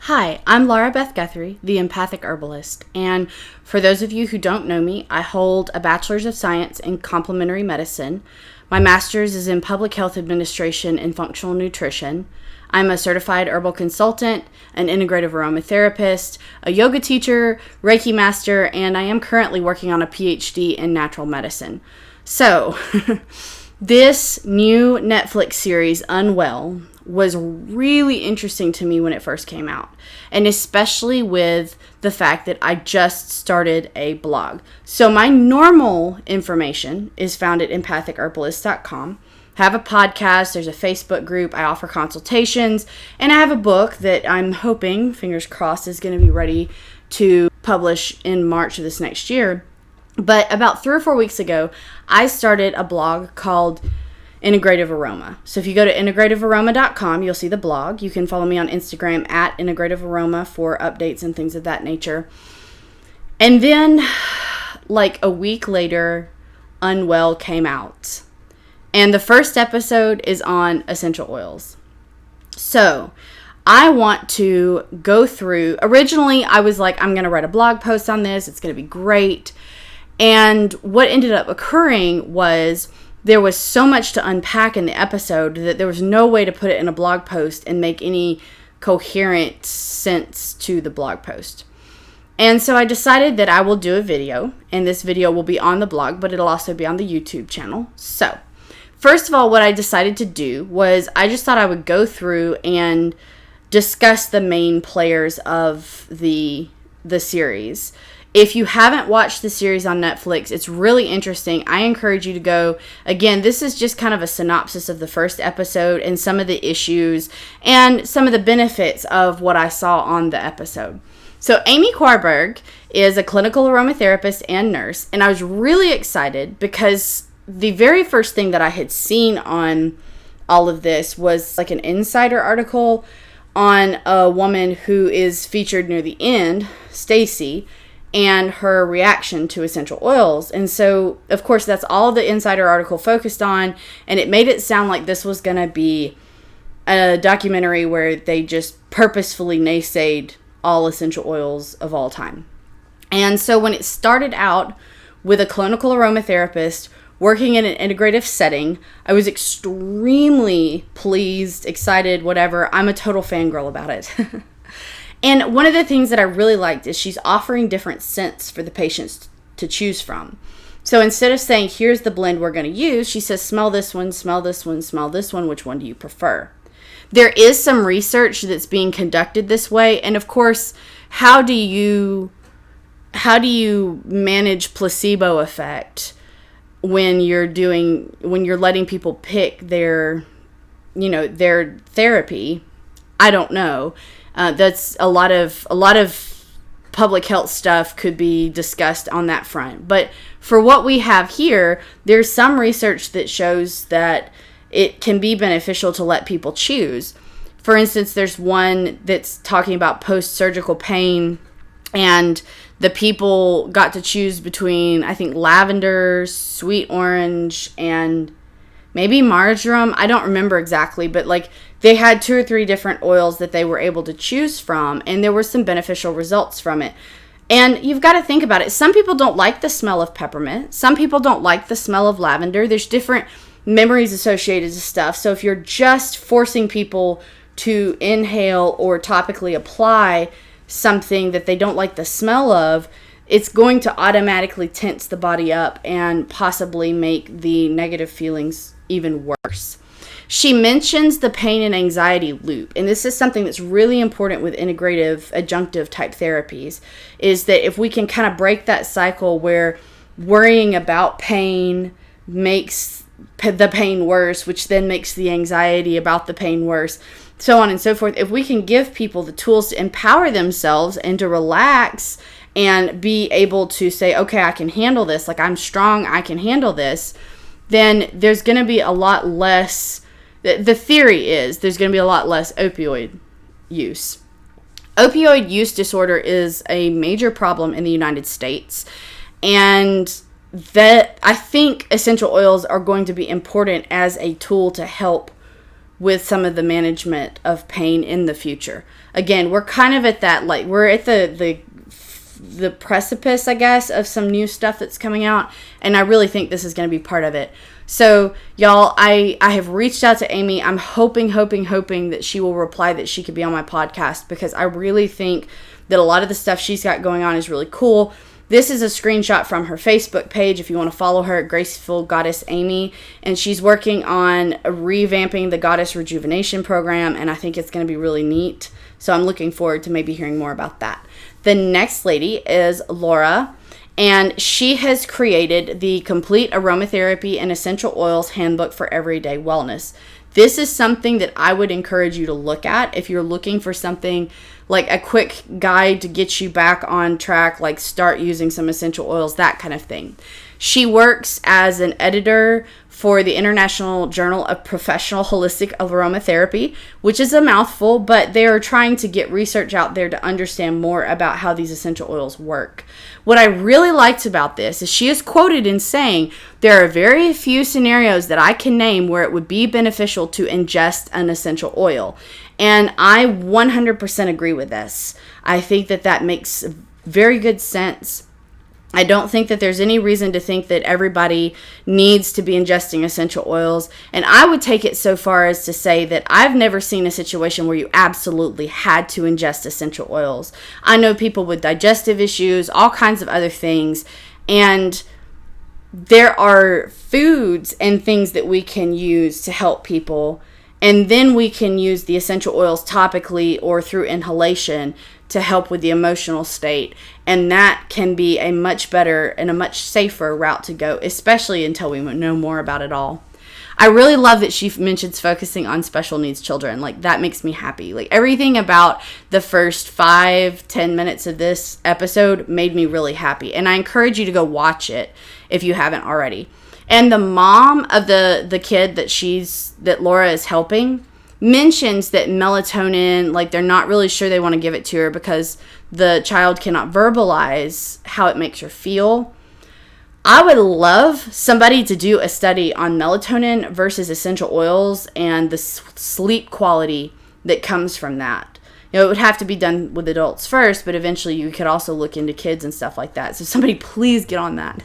Hi, I'm Laura Beth Guthrie, the Empathic Herbalist, and for those of you who don't know me, I hold a Bachelor's of Science in Complementary Medicine. My Master's is in Public Health Administration and Functional Nutrition. I'm a certified herbal consultant, an integrative aromatherapist, a yoga teacher, Reiki master, and I am currently working on a PhD in natural medicine. So, this new Netflix series, Unwell, was really interesting to me when it first came out, and especially with the fact that I just started a blog. So my normal information is found at empathicherbalist.com. I have a podcast, there's a Facebook group, I offer consultations, and I have a book that I'm hoping, fingers crossed, is going to be ready to publish in March of this next year. But about 3 or 4 weeks ago, I started a blog called Integrative Aroma. So if you go to integrativearoma.com, you'll see the blog. You can follow me on Instagram at Integrative Aroma for updates and things of that nature. And then, like a week later, Unwell came out. And the first episode is on essential oils. So I want to go through, originally I was like, I'm going to write a blog post on this. It's going to be great. And what ended up occurring was there was so much to unpack in the episode that there was no way to put it in a blog post and make any coherent sense to the blog post. And so I decided that I will do a video, and this video will be on the blog, but it'll also be on the YouTube channel. So, first of all, what I decided to do was I just thought I would go through and discuss the main players of the series. If you haven't watched the series on Netflix, it's really interesting. I encourage you to go. Again, this is just kind of a synopsis of the first episode and some of the issues and some of the benefits of what I saw on the episode. So Amy Quarberg is a clinical aromatherapist and nurse, and I was really excited because the very first thing that I had seen on all of this was like an insider article on a woman who is featured near the end, Stacey, and her reaction to essential oils. And so, of course, that's all the insider article focused on, and it made it sound like this was going to be a documentary where they just purposefully naysayed all essential oils of all time. And so when it started out with a clinical aromatherapist working in an integrative setting, I was extremely pleased, excited, whatever. I'm a total fangirl about it. And one of the things that I really liked is she's offering different scents for the patients to choose from. So instead of saying, here's the blend we're going to use, she says, smell this one, smell this one, smell this one. Which one do you prefer? There is some research that's being conducted this way. And of course, how do you manage placebo effect when you're letting people pick their therapy? I don't know. That's a lot of public health stuff could be discussed on that front. But for what we have here, there's some research that shows that it can be beneficial to let people choose. For instance, there's one that's talking about post-surgical pain, and the people got to choose between, I think, lavender, sweet orange, and maybe marjoram. I don't remember exactly, but like they had 2 or 3 different oils that they were able to choose from, and there were some beneficial results from it. And you've got to think about it. Some people don't like the smell of peppermint. Some people don't like the smell of lavender. There's different memories associated to stuff. So if you're just forcing people to inhale or topically apply something that they don't like the smell of, it's going to automatically tense the body up and possibly make the negative feelings even worse. She mentions the pain and anxiety loop, and this is something that's really important with integrative adjunctive type therapies, is that if we can kind of break that cycle where worrying about pain makes the pain worse, which then makes the anxiety about the pain worse, so on and so forth. If we can give people the tools to empower themselves and to relax and be able to say, okay, I can handle this, like I'm strong, I can handle this, then there's going to be a lot less, the theory is there's going to be a lot less opioid use. Opioid use disorder is a major problem in the United States, and that I think essential oils are going to be important as a tool to help with some of the management of pain in the future. Again, we're kind of at that, like, we're at the precipice, I guess, of some new stuff that's coming out, and I really think this is going to be part of it. So, y'all, I have reached out to Amy. I'm hoping that she will reply that she could be on my podcast, because I really think that a lot of the stuff she's got going on is really cool. This is a screenshot from her Facebook page if you want to follow her at Graceful Goddess Amy, and she's working on revamping the Goddess Rejuvenation Program, and I think it's going to be really neat. So I'm looking forward to maybe hearing more about that. The next lady is Lora, and she has created the Complete Aromatherapy and Essential Oils Handbook for Everyday Wellness. This is something that I would encourage you to look at if you're looking for something like a quick guide to get you back on track, like start using some essential oils, that kind of thing. She works as an editor for the International Journal of Professional Holistic Aromatherapy, which is a mouthful, but they are trying to get research out there to understand more about how these essential oils work. What I really liked about this is she is quoted in saying, there are very few scenarios that I can name where it would be beneficial to ingest an essential oil. And I 100% agree with this. I think that makes very good sense. I don't think that there's any reason to think that everybody needs to be ingesting essential oils. And I would take it so far as to say that I've never seen a situation where you absolutely had to ingest essential oils. I know people with digestive issues, all kinds of other things. And there are foods and things that we can use to help people. And then we can use the essential oils topically or through inhalation to help with the emotional state. And that can be a much better and a much safer route to go, especially until we know more about it all. I really love that she mentions focusing on special needs children. Like, that makes me happy. Like, everything about the first 5-10 minutes of this episode made me really happy. And I encourage you to go watch it if you haven't already. And the mom of the kid that Lora is helping mentions that melatonin, like, they're not really sure they want to give it to her because the child cannot verbalize how it makes her feel. I would love somebody to do a study on melatonin versus essential oils and the sleep quality that comes from that. You know, it would have to be done with adults first, but eventually you could also look into kids and stuff like that. So somebody please get on that.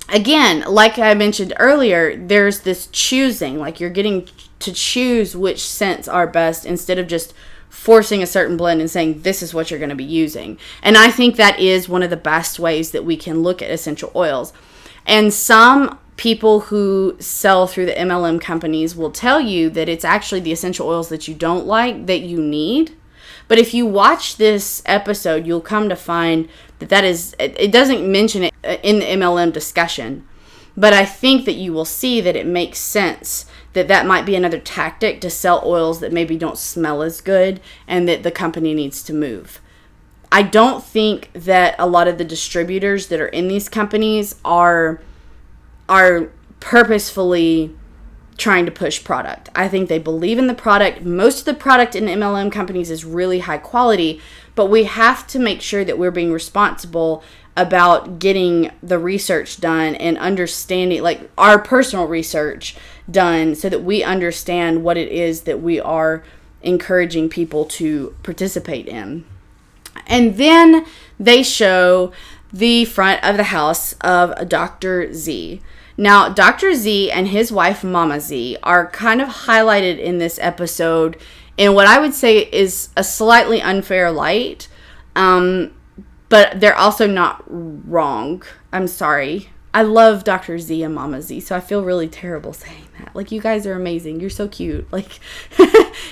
Again, like I mentioned earlier, there's this choosing, like you're getting to choose which scents are best instead of just forcing a certain blend and saying this is what you're going to be using. And I think that is one of the best ways that we can look at essential oils. And some people who sell through the MLM companies will tell you that it's actually the essential oils that you don't like that you need. But if you watch this episode, you'll come to find that it doesn't mention it in the MLM discussion. But I think that you will see that it makes sense that might be another tactic to sell oils that maybe don't smell as good and that the company needs to move. I don't think that a lot of the distributors that are in these companies are purposefully trying to push product. I think they believe in the product. Most of the product in MLM companies is really high quality, but we have to make sure that we're being responsible about getting the research done and understanding, like our personal research done, so that we understand what it is that we are encouraging people to participate in. And then they show the front of the house of Dr. Z. Now, Dr. Z and his wife, Mama Z, are kind of highlighted in this episode in what I would say is a slightly unfair light, but they're also not wrong. I'm sorry. I love Dr. Z and Mama Z, so I feel really terrible saying that. Like, you guys are amazing. You're so cute. Like,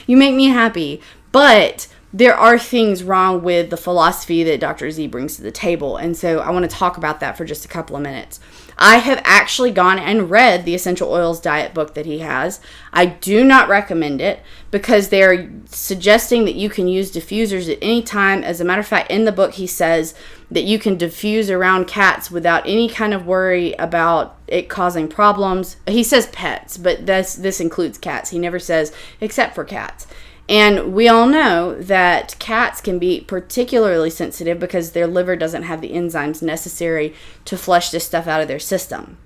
you make me happy. But there are things wrong with the philosophy that Dr. Z brings to the table, and so I want to talk about that for just a couple of minutes. I have actually gone and read the Essential Oils Diet book that he has. I do not recommend it because they're suggesting that you can use diffusers at any time. As a matter of fact, in the book, he says that you can diffuse around cats without any kind of worry about it causing problems. He says pets, but this includes cats. He never says except for cats. And we all know that cats can be particularly sensitive because their liver doesn't have the enzymes necessary to flush this stuff out of their system.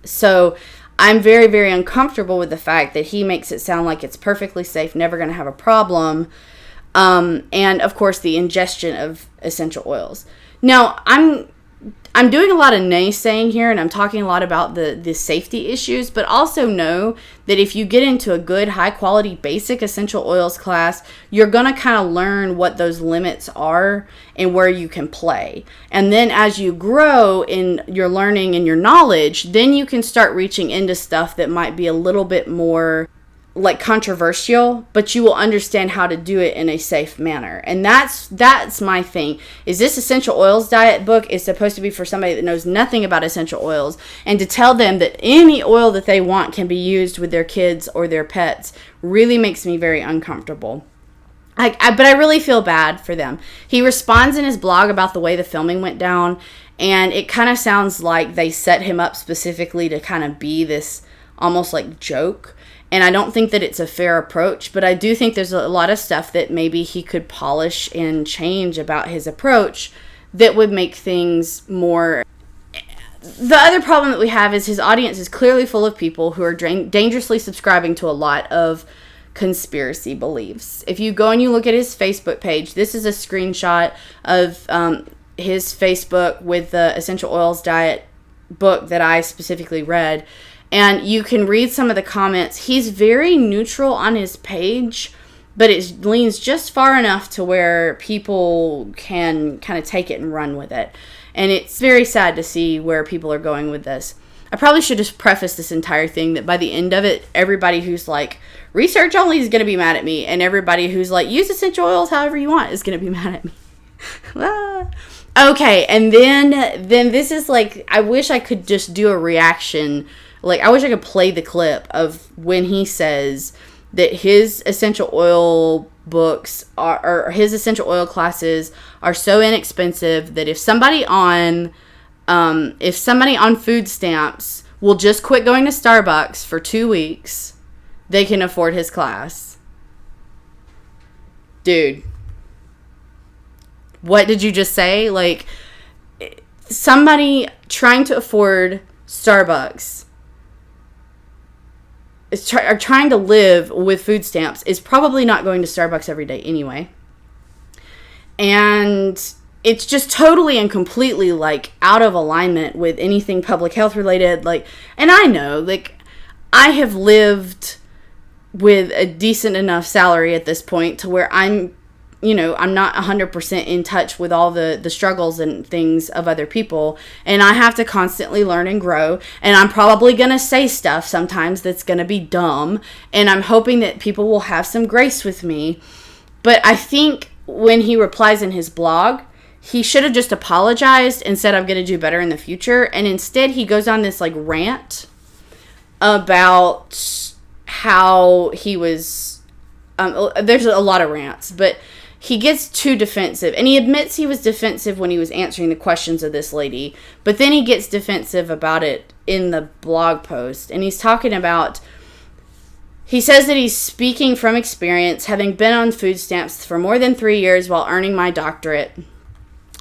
So I'm very, very uncomfortable with the fact that he makes it sound like it's perfectly safe, never going to have a problem. And of course the ingestion of essential oils. Now, I'm doing a lot of naysaying here, and I'm talking a lot about the safety issues, but also know that if you get into a good, high-quality, basic essential oils class, you're going to kind of learn what those limits are and where you can play. And then as you grow in your learning and your knowledge, then you can start reaching into stuff that might be a little bit more like controversial, but you will understand how to do it in a safe manner. And that's my thing. Is this essential oils diet book is supposed to be for somebody that knows nothing about essential oils, and to tell them that any oil that they want can be used with their kids or their pets really makes me very uncomfortable. But I really feel bad for them. He responds in his blog about the way the filming went down, and it kind of sounds like they set him up specifically to kind of be this almost like joke. And I don't think that it's a fair approach, but I do think there's a lot of stuff that maybe he could polish and change about his approach that would make things more. The other problem that we have is his audience is clearly full of people who are dangerously subscribing to a lot of conspiracy beliefs. If you go and you look at his Facebook page, this is a screenshot of his Facebook with the Essential Oils Diet book that I specifically read. And you can read some of the comments. He's very neutral on his page, but it leans just far enough to where people can kind of take it and run with it. And it's very sad to see where people are going with this. I probably should just preface this entire thing that by the end of it, everybody who's like, research only is going to be mad at me. And everybody who's like, use essential oils however you want is going to be mad at me. Okay, and then this is like, I wish I could just do a reaction. Like, I wish I could play the clip of when he says that his essential oil books or his essential oil classes are so inexpensive that if somebody on food stamps will just quit going to Starbucks for 2 weeks, they can afford his class. Dude, what did you just say? Like, somebody trying to afford Starbucks are trying to live with food stamps is probably not going to Starbucks every day anyway. And it's just totally and completely like out of alignment with anything public health related. Like, and I know, like, I have lived with a decent enough salary at this point to where I'm not 100% in touch with all the struggles and things of other people. And I have to constantly learn and grow. And I'm probably going to say stuff sometimes that's going to be dumb. And I'm hoping that people will have some grace with me. But I think when he replies in his blog, he should have just apologized and said, I'm going to do better in the future. And instead he goes on this like rant about how he was, there's a lot of rants, but he gets too defensive, and he admits he was defensive when he was answering the questions of this lady, but then he gets defensive about it in the blog post, and he's talking about, he says that he's speaking from experience, having been on food stamps for more than 3 years while earning my doctorate,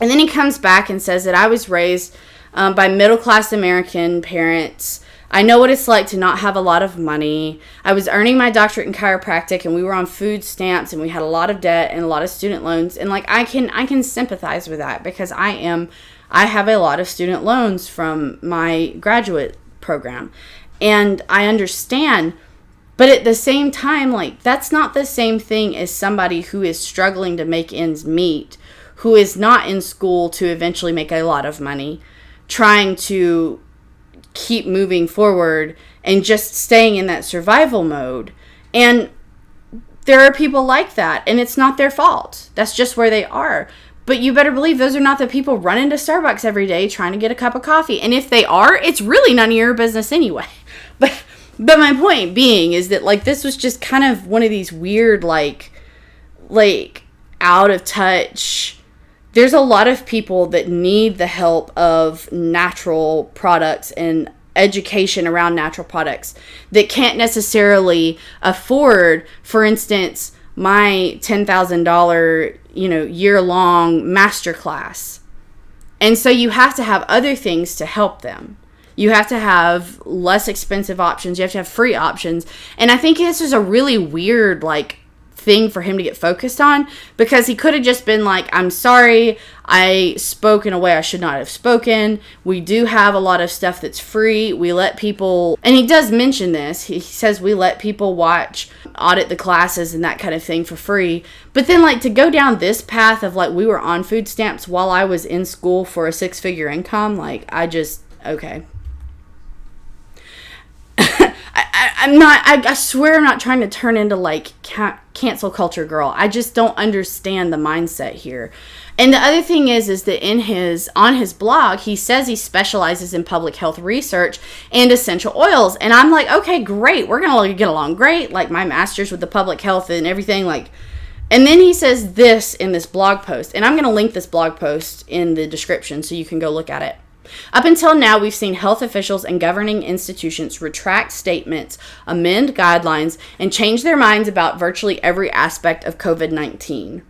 and then he comes back and says that I was raised by middle-class American parents. I know what it's like to not have a lot of money. I was earning my doctorate in chiropractic, and we were on food stamps, and we had a lot of debt and a lot of student loans. And like, I can sympathize with that because I have a lot of student loans from my graduate program, and I understand. But at the same time, like, that's not the same thing as somebody who is struggling to make ends meet, who is not in school to eventually make a lot of money, trying to keep moving forward and just staying in that survival mode. And there are people like that, and it's not their fault. That's just where they are. But you better believe those are not the people running to Starbucks every day trying to get a cup of coffee. And if they are, it's really none of your business anyway. But my point being is that, like, this was just kind of one of these weird, like out of touch. There's a lot of people that need the help of natural products and education around natural products that can't necessarily afford, for instance, my $10,000, year-long masterclass. And so you have to have other things to help them. You have to have less expensive options. You have to have free options. And I think this is a really weird, like, thing for him to get focused on, because he could have just been like, I'm sorry, I spoke in a way I should not have spoken. We do have a lot of stuff that's free. We let people, and he does mention this, he says we let people audit the classes and that kind of thing for free. But then, like, to go down this path of, like, we were on food stamps while I was in school for a 6-figure income, like, okay. I swear I'm not trying to turn into, like, cancel culture girl. I just don't understand the mindset here. And the other thing is that on his blog, he says he specializes in public health research and essential oils. And I'm like, okay, great. We're going to get along great. Like, my master's with the public health and everything, like. And then he says this in this blog post, and I'm going to link this blog post in the description so you can go look at it. Up until now, we've seen health officials and governing institutions retract statements, amend guidelines, and change their minds about virtually every aspect of COVID-19.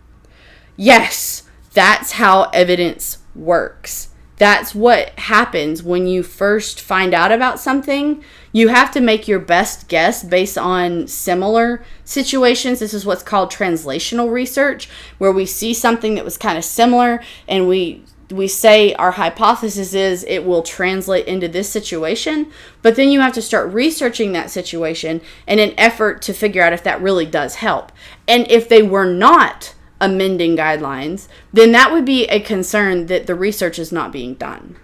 Yes, that's how evidence works. That's what happens when you first find out about something. You have to make your best guess based on similar situations. This is what's called translational research, where we see something that was kind of similar and we say our hypothesis is it will translate into this situation, but then you have to start researching that situation in an effort to figure out if that really does help. And if they were not amending guidelines, then that would be a concern that the research is not being done.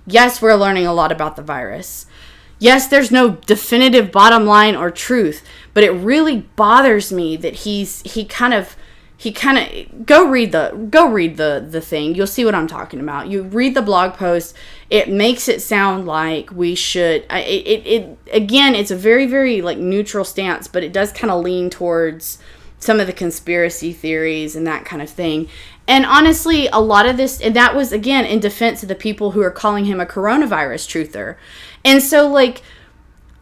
Yes, we're learning a lot about the virus. Yes, there's no definitive bottom line or truth, but it really bothers me that he kind of go read the thing. You'll see what I'm talking about. You read the blog post. It makes it sound like we should. Again, it's a very, very, like, neutral stance, but it does kind of lean towards some of the conspiracy theories and that kind of thing. And honestly, a lot of this, and that was, again, in defense of the people who are calling him a coronavirus truther. And so, like,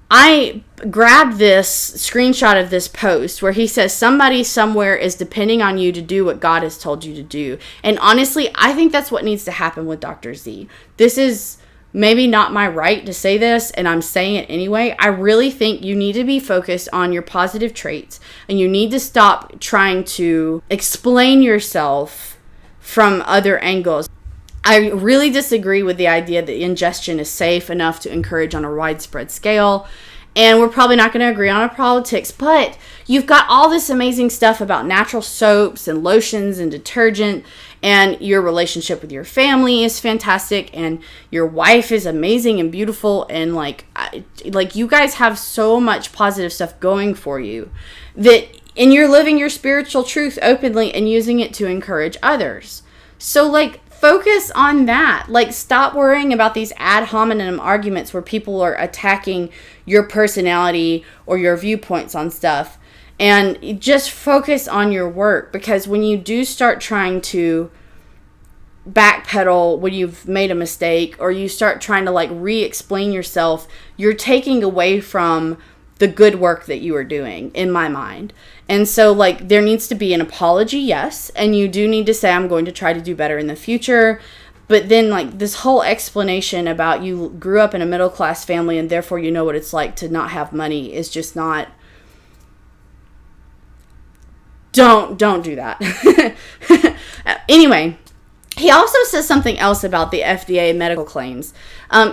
I grabbed this screenshot of this post where he says somebody somewhere is depending on you to do what God has told you to do. And honestly, I think that's what needs to happen with Dr. Z. This is maybe not my right to say this, and I'm saying it anyway. I really think you need to be focused on your positive traits, and you need to stop trying to explain yourself from other angles. I really disagree with the idea that ingestion is safe enough to encourage on a widespread scale. And we're probably not going to agree on our politics, but you've got all this amazing stuff about natural soaps and lotions and detergent, and your relationship with your family is fantastic, and your wife is amazing and beautiful, and like you guys have so much positive stuff going for you and you're living your spiritual truth openly and using it to encourage others. So, like, focus on that. Like, stop worrying about these ad hominem arguments where people are attacking your personality or your viewpoints on stuff, and just focus on your work. Because when you do start trying to backpedal when you've made a mistake, or you start trying to, like, re-explain yourself, you're taking away from the good work that you are doing, in my mind. And so, like, there needs to be an apology, yes, and you do need to say, I'm going to try to do better in the future. But then, like, this whole explanation about you grew up in a middle-class family and therefore you know what it's like to not have money is just not... Don't do that. Anyway, he also says something else about the FDA and medical claims.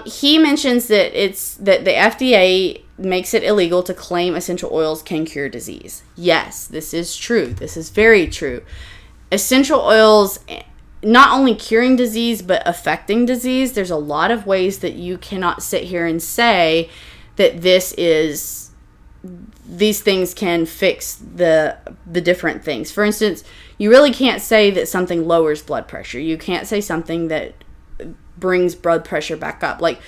He mentions that that the FDA makes it illegal to claim essential oils can cure disease. Yes, this is true. This is very true. Essential oils not only curing disease, but affecting disease. There's a lot of ways that you cannot sit here and say that these things can fix the different things. For instance, you really can't say that something lowers blood pressure. You can't say something that brings blood pressure back up. Like,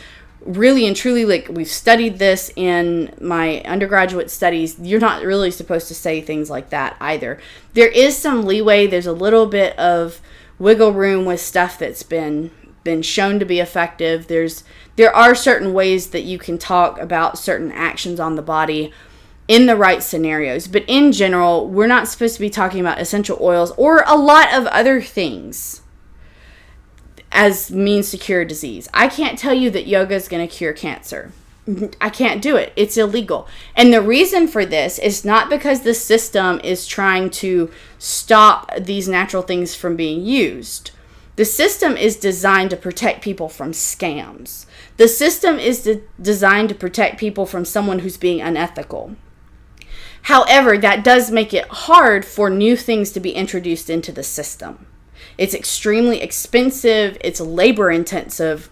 really and truly, like, we've studied this in my undergraduate studies. You're not really supposed to say things like that either. There is some leeway. There's a little bit of wiggle room with stuff that's been shown to be effective. There are certain ways that you can talk about certain actions on the body in the right scenarios. But in general, we're not supposed to be talking about essential oils or a lot of other things. as means to cure disease. I can't tell you that yoga is going to cure cancer. I can't do it. It's illegal. And the reason for this is not because the system is trying to stop these natural things from being used. The system is designed to protect people from scams. The system is designed to protect people from someone who's being unethical. However, that does make it hard for new things to be introduced into the system. It's extremely expensive. It's labor intensive.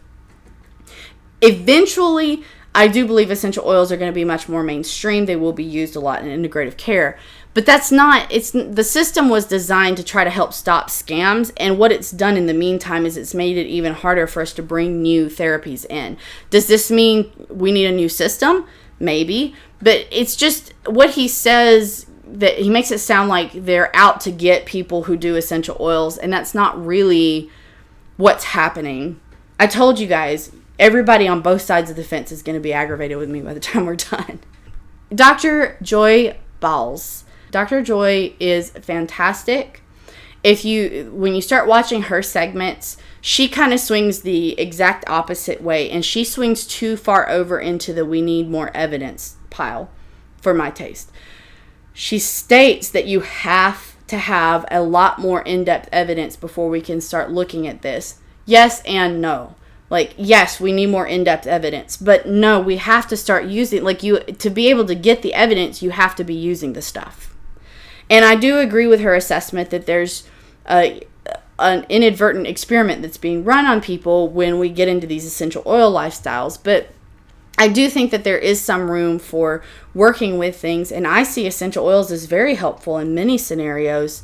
Eventually, I do believe essential oils are going to be much more mainstream. They will be used a lot in integrative care. But that's not, the system was designed to try to help stop scams. And what it's done in the meantime is it's made it even harder for us to bring new therapies in. Does this mean we need a new system? Maybe. But it's just what he says, that he makes it sound like they're out to get people who do essential oils. And that's not really what's happening. I told you guys, everybody on both sides of the fence is going to be aggravated with me by the time we're done. Dr. Joy Bowles. Dr. Joy is fantastic. When you start watching her segments, she kind of swings the exact opposite way, and she swings too far over into the we need more evidence pile for my taste. She states that you have to have a lot more in-depth evidence before we can start looking at this. Yes and no. Like, yes, we need more in-depth evidence, but no, we have to start using, to be able to get the evidence, you have to be using the stuff. And I do agree with her assessment that there's an inadvertent experiment that's being run on people when we get into these essential oil lifestyles. But I do think that there is some room for working with things, and I see essential oils as very helpful in many scenarios.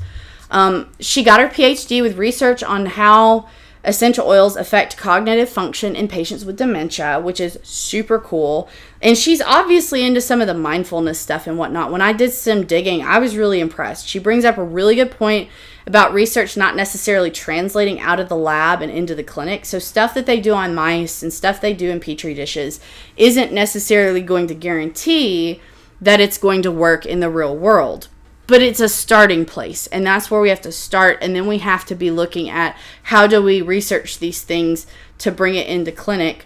She got her PhD with research on how essential oils affect cognitive function in patients with dementia, which is super cool. And she's obviously into some of the mindfulness stuff and whatnot. When I did some digging, I was really impressed. She brings up a really good point about research not necessarily translating out of the lab and into the clinic. So stuff that they do on mice and stuff they do in petri dishes isn't necessarily going to guarantee that it's going to work in the real world. But it's a starting place, and that's where we have to start, and then we have to be looking at how do we research these things to bring it into clinic,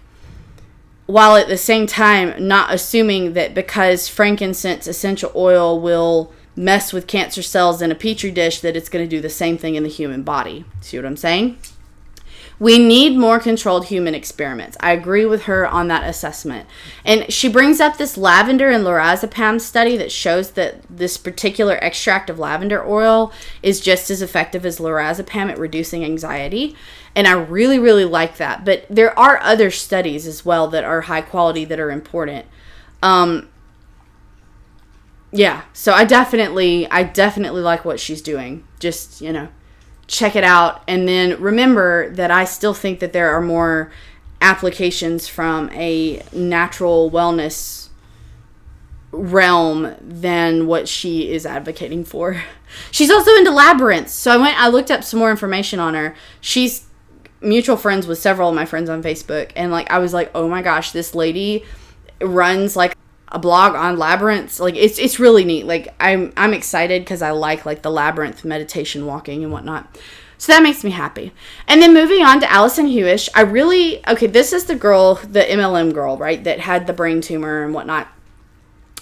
while at the same time not assuming that because frankincense essential oil will mess with cancer cells in a petri dish that it's going to do the same thing in the human body. See what I'm saying? We need more controlled human experiments. I agree with her on that assessment. And she brings up this lavender and lorazepam study that shows that this particular extract of lavender oil is just as effective as lorazepam at reducing anxiety. And I really, really like that. But there are other studies as well that are high quality that are important. Yeah, so I definitely like what she's doing. Just, check it out. And then remember that I still think that there are more applications from a natural wellness realm than what she is advocating for. She's also into labyrinths. So I looked up some more information on her. She's mutual friends with several of my friends on Facebook. And I was like, oh my gosh, this lady runs a blog on labyrinths. It's really neat. I'm excited because I like the labyrinth meditation walking and whatnot. So that makes me happy. And then moving on to Allison Huish, this is the girl, the MLM girl, right, that had the brain tumor and whatnot.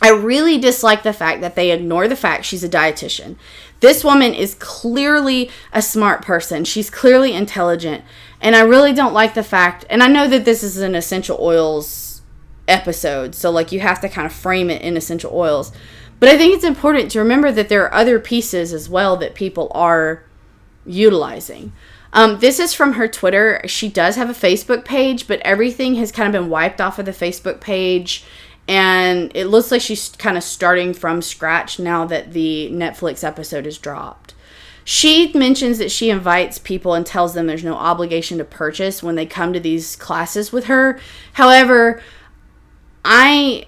I really dislike the fact that they ignore the fact she's a dietitian. This woman is clearly a smart person. She's clearly intelligent. And I really don't like the fact, and I know that this is an essential oils episode, so you have to kind of frame it in essential oils, but I think it's important to remember that there are other pieces as well that people are utilizing. This is from her Twitter. She does have a Facebook page, but everything has kind of been wiped off of the Facebook page, and it looks like she's kind of starting from scratch now that the Netflix episode is dropped. She mentions that she invites people and tells them there's no obligation to purchase when they come to these classes with her. However, I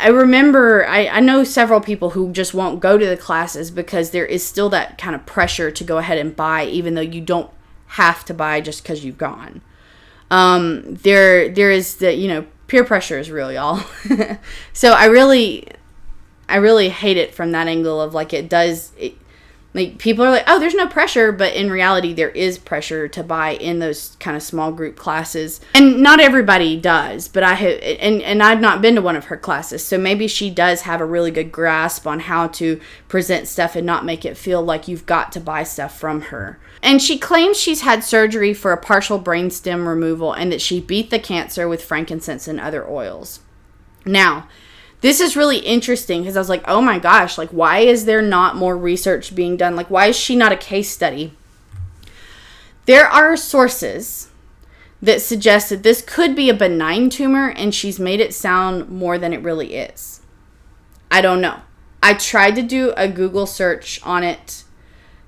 remember, I know several people who just won't go to the classes because there is still that kind of pressure to go ahead and buy, even though you don't have to buy just because you've gone. There is the, peer pressure is real, y'all. So I really hate it from that angle of Like, people are like, oh, there's no pressure, but in reality, there is pressure to buy in those kind of small group classes. And not everybody does, but I have, and I've not been to one of her classes, so maybe she does have a really good grasp on how to present stuff and not make it feel like you've got to buy stuff from her. And she claims she's had surgery for a partial brainstem removal and that she beat the cancer with frankincense and other oils. Now, this is really interesting because I was like, oh my gosh, like, why is there not more research being done? Like, why is she not a case study? There are sources that suggest that this could be a benign tumor, and she's made it sound more than it really is. I don't know. I tried to do a Google search on it.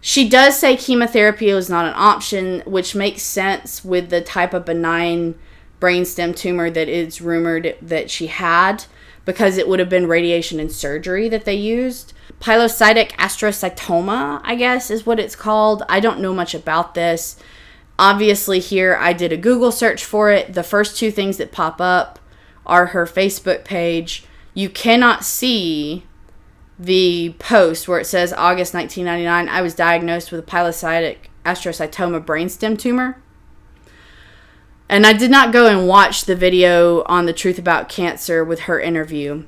She does say chemotherapy is not an option, which makes sense with the type of benign brainstem tumor that is rumored that she had, because it would have been radiation and surgery that they used. Pilocytic astrocytoma, I guess, is what it's called. I don't know much about this. Obviously, here I did a Google search for it. The first two things that pop up are her Facebook page. You cannot see the post where it says August 1999, I was diagnosed with a pilocytic astrocytoma brainstem tumor. And I did not go and watch the video on The Truth About Cancer with her interview.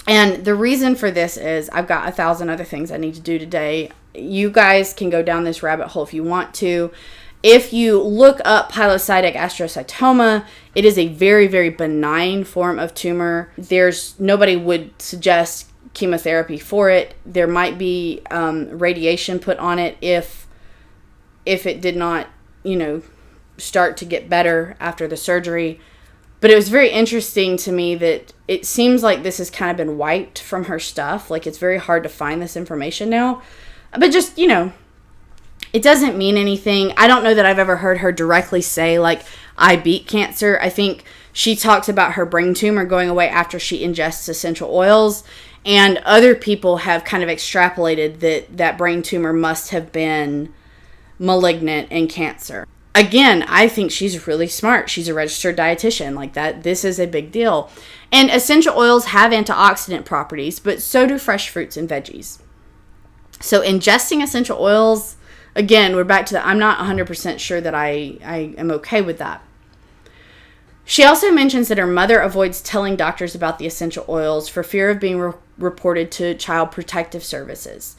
And the reason for this is I've got 1,000 other things I need to do today. You guys can go down this rabbit hole if you want to. If you look up pilocytic astrocytoma, it is a very, very benign form of tumor. Nobody would suggest chemotherapy for it. There might be radiation put on it if it did not, start to get better after the surgery. But it was very interesting to me that it seems like this has kind of been wiped from her stuff. Like, it's very hard to find this information now. But just, it doesn't mean anything. I don't know that I've ever heard her directly say, like, I beat cancer. I think she talks about her brain tumor going away after she ingests essential oils. And other people have kind of extrapolated that brain tumor must have been malignant and cancer. Again, I think she's really smart. She's a registered dietitian. Like, that, this is a big deal. And essential oils have antioxidant properties, but so do fresh fruits and veggies. So ingesting essential oils, again, we're back to that. I'm not 100% sure that I am okay with that. She also mentions that her mother avoids telling doctors about the essential oils for fear of being reported to Child Protective Services.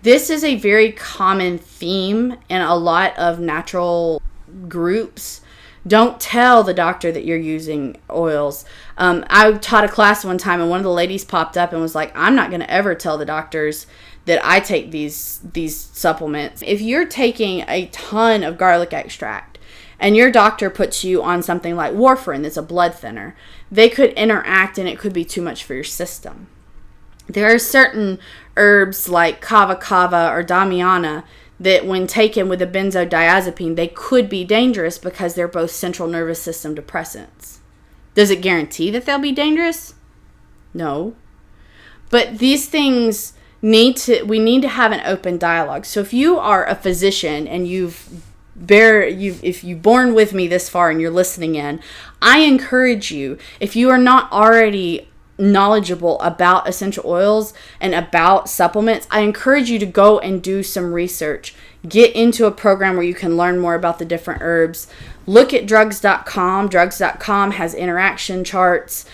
This is a very common theme in a lot of natural groups. Don't tell the doctor that you're using oils. I taught a class one time, and one of the ladies popped up and was like, I'm not going to ever tell the doctors that I take these supplements. If you're taking a ton of garlic extract and your doctor puts you on something like warfarin, that's a blood thinner, they could interact and it could be too much for your system. There are certain herbs like kava kava or damiana that when taken with a benzodiazepine, they could be dangerous because they're both central nervous system depressants. Does it guarantee that they'll be dangerous? No. But these things we need to have an open dialogue. So if you are a physician and if you've borne with me this far and you're listening in, I encourage you, if you are not already knowledgeable about essential oils and about supplements, I encourage you to go and do some research. Get into a program where you can learn more about the different herbs. Look at drugs.com. Drugs.com has interaction charts.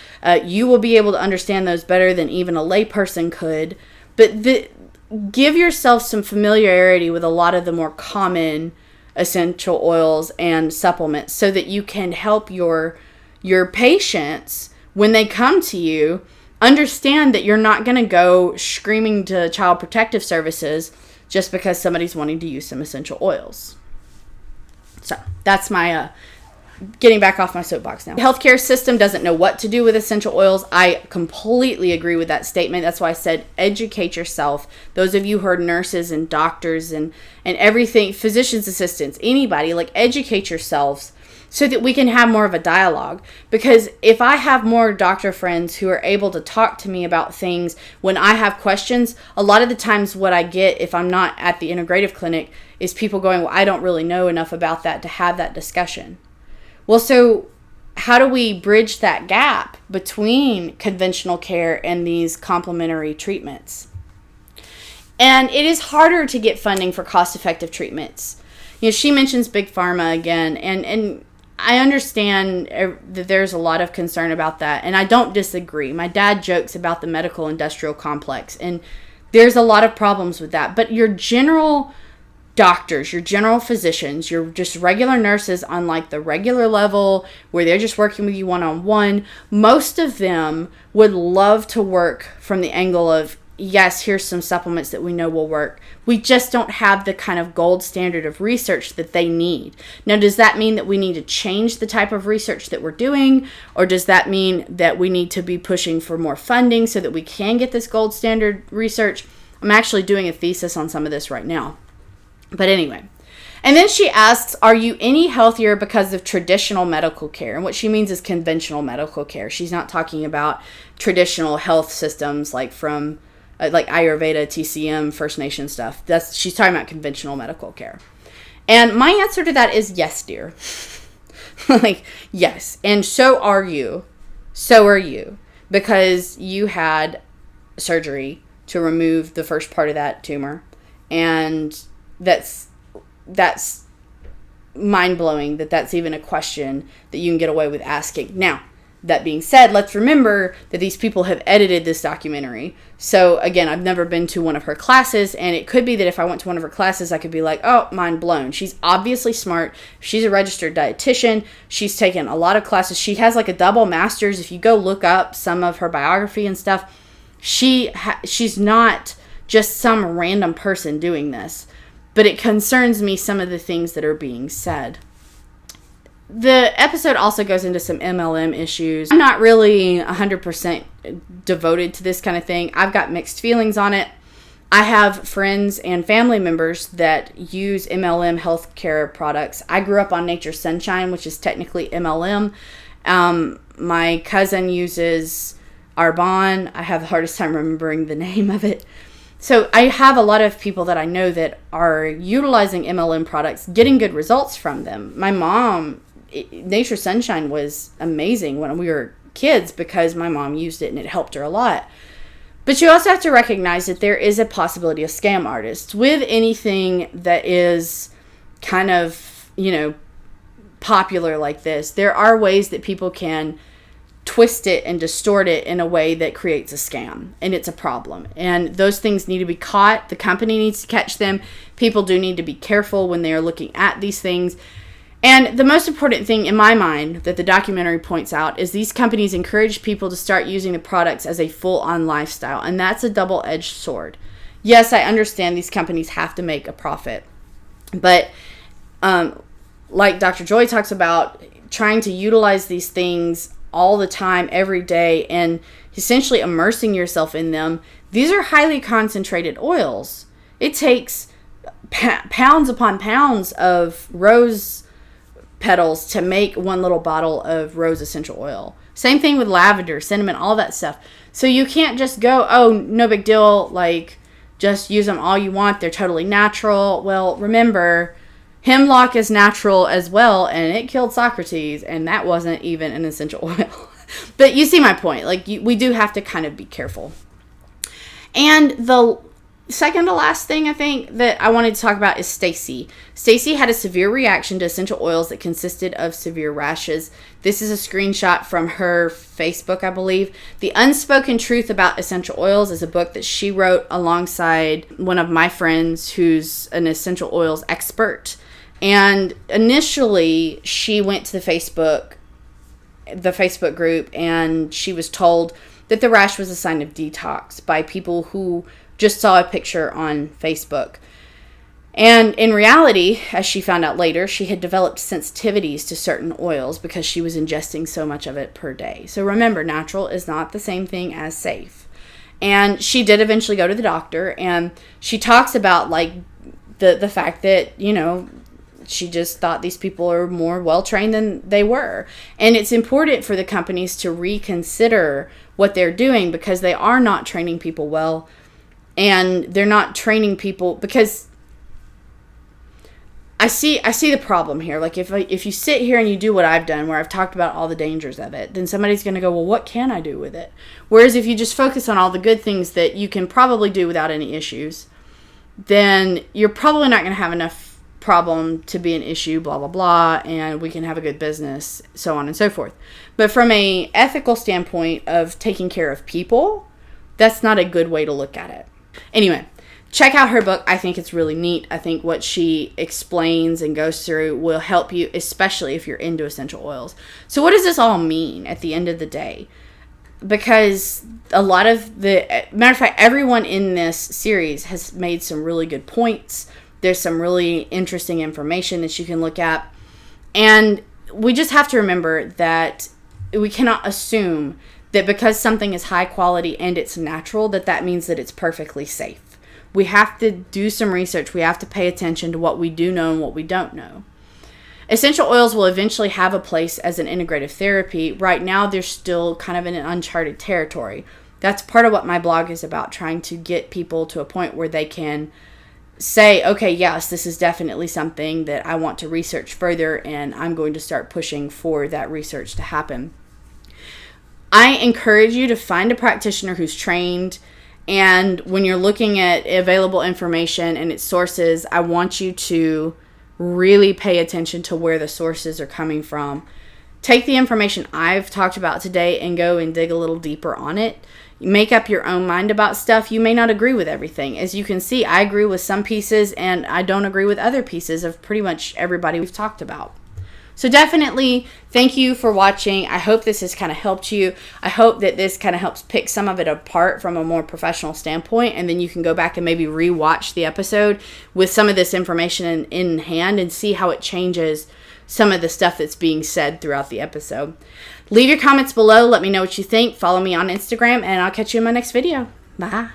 You will be able to understand those better than even a layperson could. But give yourself some familiarity with a lot of the more common essential oils and supplements so that you can help your patients, when they come to you, understand that you're not going to go screaming to Child Protective Services just because somebody's wanting to use some essential oils. So that's my getting back off my soapbox now. The healthcare system doesn't know what to do with essential oils. I completely agree with that statement. That's why I said educate yourself. Those of you who are nurses and doctors and everything, physician's assistants, anybody, like, educate yourselves so that we can have more of a dialogue. Because if I have more doctor friends who are able to talk to me about things when I have questions, a lot of the times what I get if I'm not at the integrative clinic is people going, well, I don't really know enough about that to have that discussion. Well, so how do we bridge that gap between conventional care and these complementary treatments? And it is harder to get funding for cost-effective treatments. She mentions Big Pharma again, and I understand that there's a lot of concern about that, and I don't disagree. My dad jokes about the medical industrial complex, and there's a lot of problems with that. But your general doctors, your general physicians, your just regular nurses on like the regular level where they're just working with you one-on-one, most of them would love to work from the angle of, yes, here's some supplements that we know will work. We just don't have the kind of gold standard of research that they need. Now, does that mean that we need to change the type of research that we're doing? Or does that mean that we need to be pushing for more funding so that we can get this gold standard research? I'm actually doing a thesis on some of this right now. But anyway. And then she asks, are you any healthier because of traditional medical care? And what she means is conventional medical care. She's not talking about traditional health systems like from like Ayurveda, TCM, First Nation stuff. She's talking about conventional medical care. And my answer to that is yes, dear. Like, yes. And so are you. So are you. Because you had surgery to remove the first part of that tumor. And that's mind-blowing that that's even a question that you can get away with asking. Now, that being said, let's remember that these people have edited this documentary. So again, I've never been to one of her classes, and it could be that if I went to one of her classes, I could be like, oh, mind blown. She's obviously smart. She's a registered dietitian. She's taken a lot of classes. She has like a double master's. If you go look up some of her biography and stuff, she's not just some random person doing this. But it concerns me some of the things that are being said. The episode also goes into some MLM issues. I'm not really 100% devoted to this kind of thing. I've got mixed feelings on it. I have friends and family members that use MLM healthcare products. I grew up on Nature's Sunshine, which is technically MLM. My cousin uses Arbonne. I have the hardest time remembering the name of it. So I have a lot of people that I know that are utilizing MLM products, getting good results from them. My mom, Nature's Sunshine was amazing when we were kids because my mom used it and it helped her a lot. But you also have to recognize that there is a possibility of scam artists with anything that is kind of, popular like this. There are ways that people can twist it and distort it in a way that creates a scam, and it's a problem. And those things need to be caught. The company needs to catch them. People do need to be careful when they are looking at these things. And the most important thing in my mind that the documentary points out is these companies encourage people to start using the products as a full-on lifestyle, and that's a double-edged sword. Yes, I understand these companies have to make a profit, but like Dr. Joy talks about, trying to utilize these things all the time, every day, and essentially immersing yourself in them. These are highly concentrated oils. It takes pounds upon pounds of rose petals to make one little bottle of rose essential oil. Same thing with lavender, cinnamon, all that stuff. So you can't just go, oh, no big deal, like, just use them all you want. They're totally natural. Well, remember, hemlock is natural as well, and it killed Socrates, and that wasn't even an essential oil. But you see my point. Like, we do have to kind of be careful. And the second to last thing I think that I wanted to talk about is Stacey. Stacey had a severe reaction to essential oils that consisted of severe rashes. This is a screenshot from her Facebook, I believe. The Unspoken Truth About Essential Oils is a book that she wrote alongside one of my friends who's an essential oils expert. And initially, she went to the Facebook group, and she was told that the rash was a sign of detox by people who just saw a picture on Facebook. And in reality, as she found out later, she had developed sensitivities to certain oils because she was ingesting so much of it per day. So remember, natural is not the same thing as safe. And she did eventually go to the doctor, and she talks about like the fact that, she just thought these people are more well-trained than they were. And it's important for the companies to reconsider what they're doing because they are not training people well. And they're not training people because I see the problem here. Like if you sit here and you do what I've done, where I've talked about all the dangers of it, then somebody's going to go, well, what can I do with it? Whereas if you just focus on all the good things that you can probably do without any issues, then you're probably not going to have enough problem to be an issue, blah, blah, blah, and we can have a good business, so on and so forth. But from a ethical standpoint of taking care of people, that's not a good way to look at it. Anyway, check out her book. I think it's really neat. I think what she explains and goes through will help you, especially if you're into essential oils. So what does this all mean at the end of the day? Because a lot of matter of fact, everyone in this series has made some really good points. There's some really interesting information that you can look at. And we just have to remember that we cannot assume that because something is high quality and it's natural, that means that it's perfectly safe. We have to do some research. We have to pay attention to what we do know and what we don't know. Essential oils will eventually have a place as an integrative therapy. Right now, they're still kind of in an uncharted territory. That's part of what my blog is about, trying to get people to a point where they can say, okay, yes, this is definitely something that I want to research further, and I'm going to start pushing for that research to happen. I encourage you to find a practitioner who's trained, and when you're looking at available information and its sources, I want you to really pay attention to where the sources are coming from. Take the information I've talked about today and go and dig a little deeper on it. Make up your own mind about stuff. You may not agree with everything. As you can see, I agree with some pieces and I don't agree with other pieces of pretty much everybody we've talked about. So definitely thank you for watching. I hope this has kind of helped you. I hope that this kind of helps pick some of it apart from a more professional standpoint, and then you can go back and maybe re-watch the episode with some of this information in hand and see how it changes some of the stuff that's being said throughout the episode. Leave your comments below. Let me know what you think. Follow me on Instagram, and I'll catch you in my next video. Bye.